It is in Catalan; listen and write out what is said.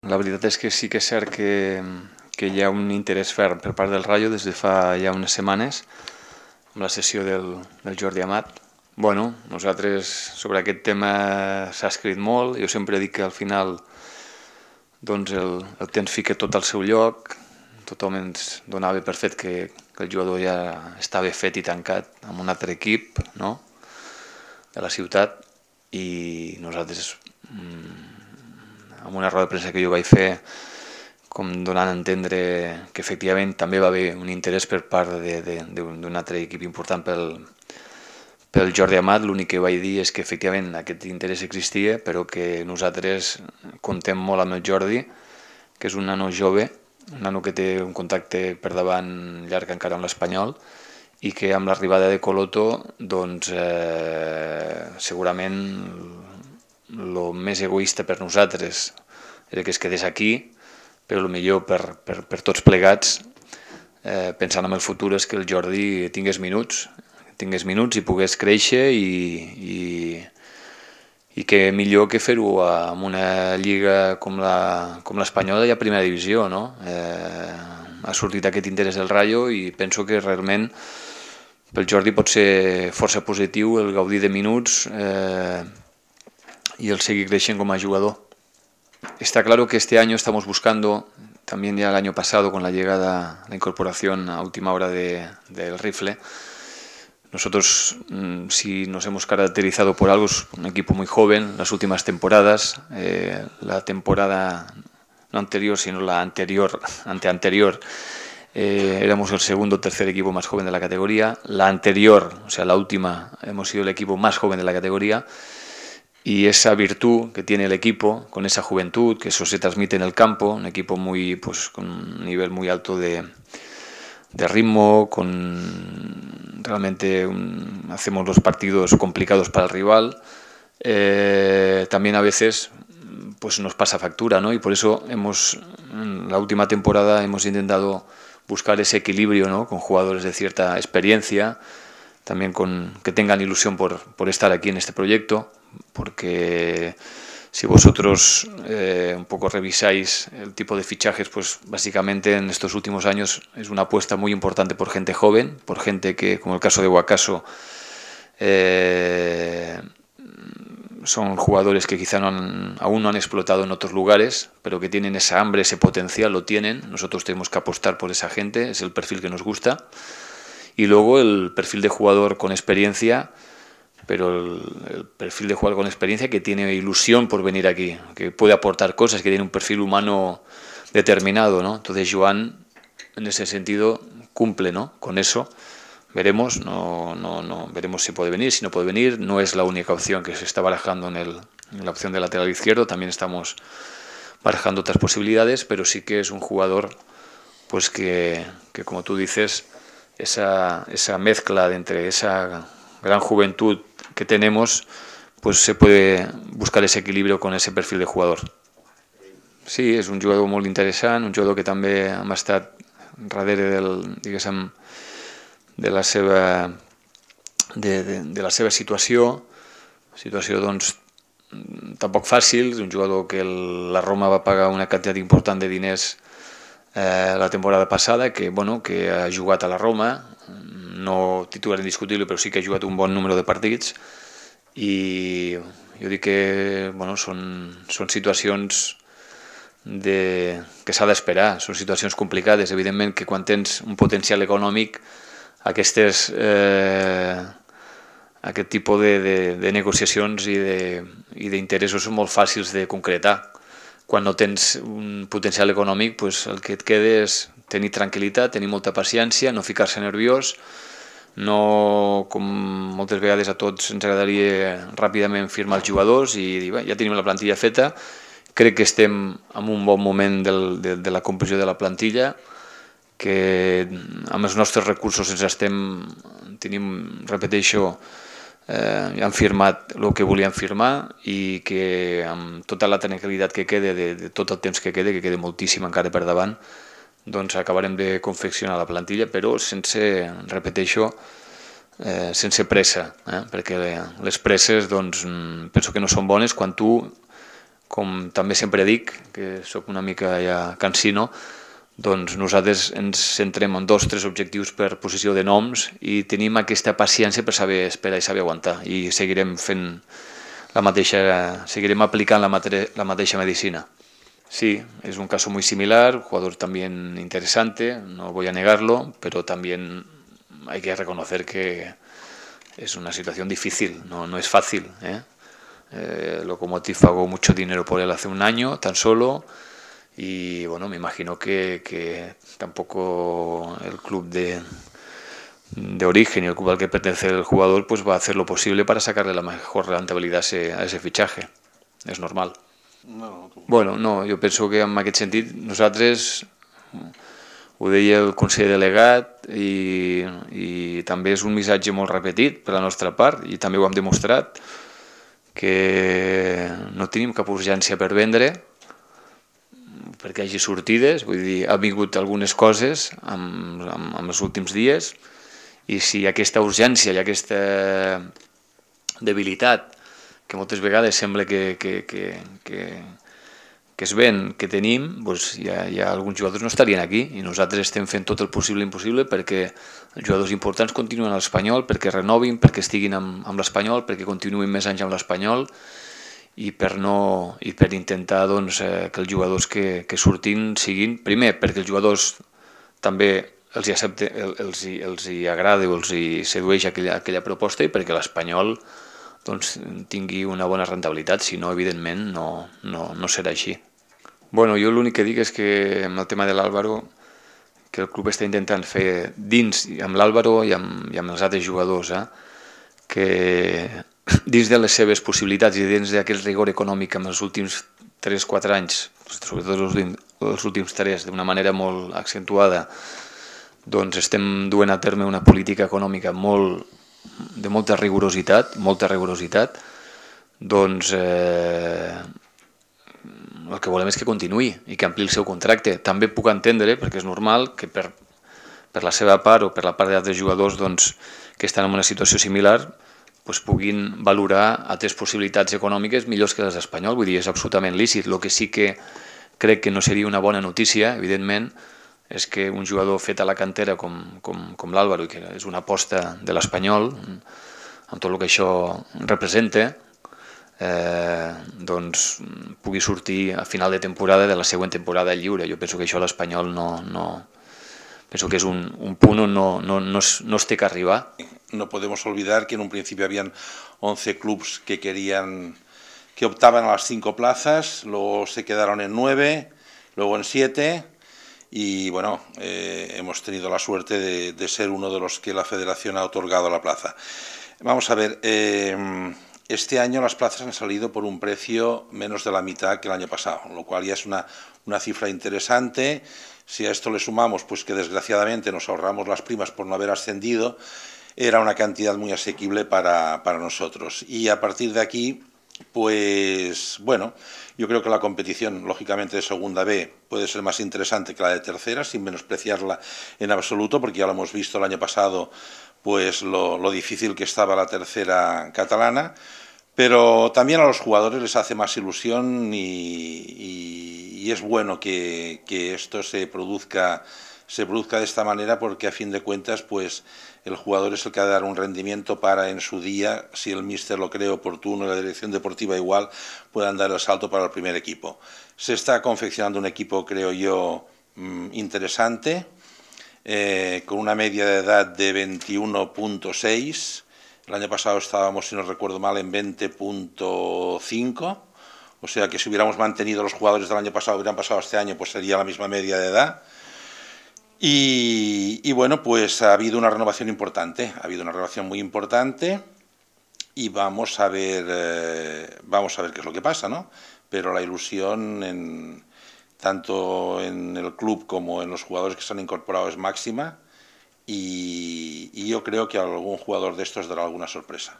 La veritat és que sí que és cert que hi ha un interès ferm per part del Rayo des de fa ja unes setmanes amb la sessió del Jordi Amat. Bueno, nosaltres sobre aquest tema s'ha escrit molt, jo sempre dic que al final doncs el temps fica tot al seu lloc, tothom ens donava per fet que el jugador ja estava fet i tancat amb un altre equip, no?, de la ciutat, i nosaltres amb una roda de premsa que jo vaig fer com donant a entendre que efectivament també va haver un interès per part d'un altre equip important pel Jordi Amat. L'únic que vaig dir és que efectivament aquest interès existia, però que nosaltres contem molt amb el Jordi, que és un nano jove, un nano que té un contacte per davant llarg encara amb l'Espanyol, i que amb l'arribada de Coloto doncs segurament el més egoista per nosaltres era que es quedés aquí, però el millor per tots plegats, pensant en el futur, és que el Jordi tingués minuts i pogués créixer, i que millor que fer-ho en una lliga com l'Espanyola i a primera divisió, no? Ha sortit aquest interès del Rayo i penso que realment pel Jordi pot ser força positiu el gaudir de minuts y el seguir creciendo como jugador. Está claro que este año estamos buscando, también ya el año pasado con la llegada, la incorporación a última hora del Rifle, nosotros si nos hemos caracterizado por algo, es un equipo muy joven, las últimas temporadas, la temporada no anterior sino la anterior, anteanterior, éramos el segundo o tercer equipo más joven de la categoría, la anterior, o sea la última, hemos sido el equipo más joven de la categoría. Y esa virtud que tiene el equipo, con esa juventud, que eso se transmite en el campo, un equipo muy, pues, con un nivel muy alto de ritmo, realmente hacemos los partidos complicados para el rival, también a veces pues nos pasa factura, ¿no? Y por eso en la última temporada hemos intentado buscar ese equilibrio, ¿no?, con jugadores de cierta experiencia, también que tengan ilusión por estar aquí en este proyecto, porque si vosotros un poco revisáis el tipo de fichajes, pues básicamente en estos últimos años es una apuesta muy importante por gente joven, por gente que, como el caso de Guacaso, son jugadores que quizá aún no han explotado en otros lugares, pero que tienen esa hambre, ese potencial, lo tienen. Nosotros tenemos que apostar por esa gente, es el perfil que nos gusta. Y luego el perfil de jugador con experiencia, pero el perfil de jugador con experiencia que tiene ilusión por venir aquí, que puede aportar cosas, que tiene un perfil humano determinado, ¿no? Entonces Joan, en ese sentido, cumple, ¿no?, con eso. Veremos, veremos si puede venir, si no puede venir. No es la única opción que se está barajando en la opción de lateral izquierdo, también estamos barajando otras posibilidades, pero sí que es un jugador pues que como tú dices, esa mezcla entre esa gran juventud que tenemos, pues se puede buscar ese equilibrio con ese perfil de jugador. Sí, és un jugador molt interessant, un jugador que també hem estat darrere de la seva situació doncs tampoc fàcil, un jugador que la Roma va pagar una quantitat important de diners la temporada passada, que ha jugat a la Roma, no titular indiscutible, però sí que ha jugat un bon número de partits, i jo dic que són situacions que s'ha d'esperar, són situacions complicades. Evidentment que quan tens un potencial econòmic, aquest tipus de negociacions i d'interessos són molt fàcils de concretar. Quan no tens un potencial econòmic, el que et queda és tenir tranquil·litat, tenir molta paciència, no ficar-se nerviós, no, com moltes vegades a tots ens agradaria ràpidament firmar els jugadors i dir, ja tenim la plantilla feta. Crec que estem en un bon moment de la composició de la plantilla, que amb els nostres recursos repeteixo, han firmat el que volien firmar, i que amb tota la tranquil·litat que queda, de tot el temps que queda moltíssim encara per davant, doncs acabarem de confeccionar la plantilla, però repeteixo, sense pressa, perquè les presses penso que no són bones quan tu com també sempre dic, que sóc una mica ja cansino, doncs nosaltres ens centrem en 2 o 3 objectius per posició de noms i tenim aquesta paciència per saber esperar i saber aguantar, i seguirem seguirem aplicant la mateixa medicina. Sí, es un caso muy similar, jugador también interesante, no voy a negarlo, pero también hay que reconocer que es una situación difícil, no es fácil, ¿eh? Lokomotiv pagó mucho dinero por él hace un año, tan solo, y bueno, me imagino que tampoco el club de origen y el club al que pertenece el jugador pues va a hacer lo posible para sacarle la mejor rentabilidad a ese fichaje, és normal. Bueno, no, jo penso que en aquest sentit nosaltres, ho deia el conseller delegat, i també és un missatge molt repetit per la nostra part, i també ho hem demostrat, que no tenim cap urgència per vendre, perquè hi hagi sortides, vull dir, ha vingut algunes coses en els últims dies, i si aquesta urgència i aquesta debilitat que moltes vegades sembla que es ven, que tenim, doncs ja alguns jugadors no estarien aquí, i nosaltres estem fent tot el possible i impossible perquè els jugadors importants continuen a l'Espanyol, perquè renovin, perquè estiguin amb l'Espanyol, perquè continuïn més anys amb l'Espanyol, i per intentar doncs, que els jugadors que surtin siguin, primer perquè els jugadors també els hi agrada o els hi sedueix aquella proposta, i perquè l'Espanyol doncs, tingui una bona rentabilitat, si no, evidentment, no serà així. Bueno, jo l'únic que dic és que amb el tema de l'Álvaro, que el club està intentant fer dins, amb l'Álvaro i amb els altres jugadors, que dins de les seves possibilitats i dins d'aquest rigor econòmic amb els últims 3-4 anys, sobretot els últims 3, d'una manera molt accentuada, doncs estem duent a terme una política econòmica de molta rigorositat, doncs el que volem és que continuï i que ampliï el seu contracte. També puc entendre, perquè és normal, que per la seva part o per la part d'altres jugadors que estan en una situació similar puguin valorar altres possibilitats econòmiques millors que les d'Espanyol. Vull dir, és absolutament lícit. El que sí que crec que no seria una bona notícia, evidentment, és que un jugador fet a la cantera com l'Álvaro, i que és una aposta de l'Espanyol, amb tot el que això representa, doncs pugui sortir a final de temporada de la següent temporada lliure. Jo penso que això l'Espanyol penso que és un punt on no es té que arribar. No podemos olvidar que en un principio habían 11 clubs que optaban a las 5 plazas, luego se quedaron en 9, luego en 7, y bueno, hemos tenido la suerte de ser uno de los que la federación ha otorgado la plaza. Vamos a ver, este año las plazas han salido por un precio menos de la mitad que el año pasado, lo cual ya es una cifra interesante. Si a esto le sumamos pues que desgraciadamente nos ahorramos las primas por no haber ascendido, era una cantidad muy asequible para nosotros. Y a partir de aquí, pues bueno, yo creo que la competición, lógicamente, de Segunda B puede ser más interesante que la de Tercera, sin menospreciarla en absoluto, porque ya lo hemos visto el año pasado, pues lo difícil que estaba la Tercera catalana, pero también a los jugadores les hace más ilusión y es bueno que esto se produzca de esta manera, porque a fin de cuentas pues el jugador es el que ha de dar un rendimiento para en su día, si el míster lo cree oportuno y la dirección deportiva igual, puedan dar el salto para el primer equipo. Se está confeccionando un equipo, creo yo, interesante, con una media de edad de 21.6. El año pasado estábamos, si no recuerdo mal, en 20.5. O sea que si hubiéramos mantenido los jugadores del año pasado, hubieran pasado este año, pues sería la misma media de edad. Y bueno, pues ha habido una renovación importante, muy importante, y vamos a ver qué es lo que pasa, ¿no? Pero la ilusión tanto en el club como en los jugadores que se han incorporado es máxima, y yo creo que algún jugador de estos dará alguna sorpresa.